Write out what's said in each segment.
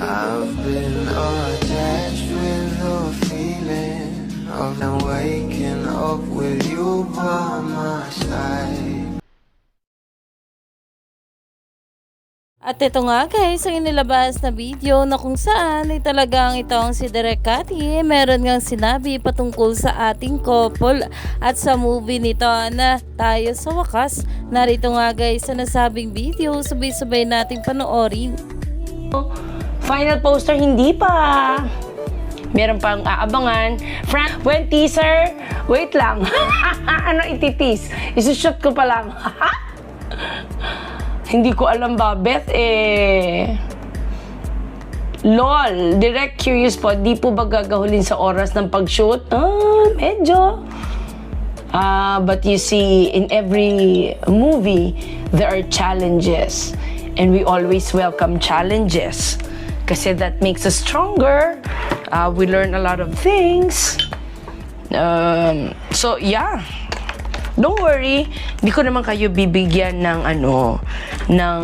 I've been attached with the feeling of now waking up with you by my side. At ito nga guys, ang inilabas na video na kung saan ay talagang itong si Direk Cathy meron ngang sinabi patungkol sa ating couple at sa movie nito na tayo sa wakas. Narito nga guys sa nasabing video, sabay-sabay nating panoorin. Final poster, hindi pa. Meron pang aabangan. When teaser, wait lang. Ano ititis? Isushoot ko pa lang. Hindi ko alam ba, Beth, lol, direct curious po, di po ba gagahulin sa oras ng pag-shoot? Medyo. But you see, in every movie, there are challenges. And we always welcome challenges. Kasi that makes us stronger. We learn a lot of things. So, yeah. Don't worry, hindi ko naman kayo bibigyan ng ng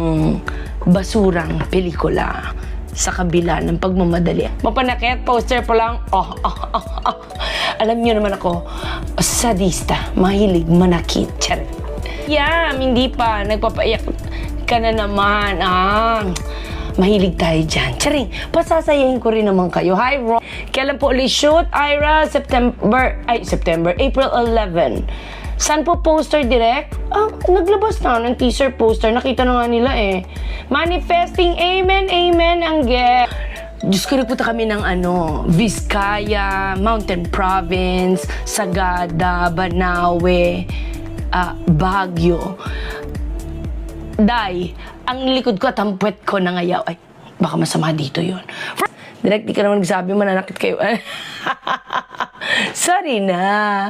basurang pelikula sa kabila ng pagmamadali. Mapanakit, poster pa lang. Alam niyo naman ako, sadista, mahilig manakit. Charit. Yeah, hindi pa. Nagpapaiyak ka na naman. Mahilig tayo dyan. Charing, pasasayahin ko rin naman kayo. Hi, Ron. Kailan po ulit shoot? Ira, April 11. Saan po poster direct? Naglabas na ng teaser poster. Nakita na nga nila Manifesting, amen, amen, ang get. Diyos ko, nagpunta kami ng Vizcaya, Mountain Province, Sagada, Banawe, Baguio. Day, ang likod ko at ang puwet ko nangayaw. Ay, baka masama dito yon. Direct, di ka naman nagsabi, mananakit kayo. Sorry na.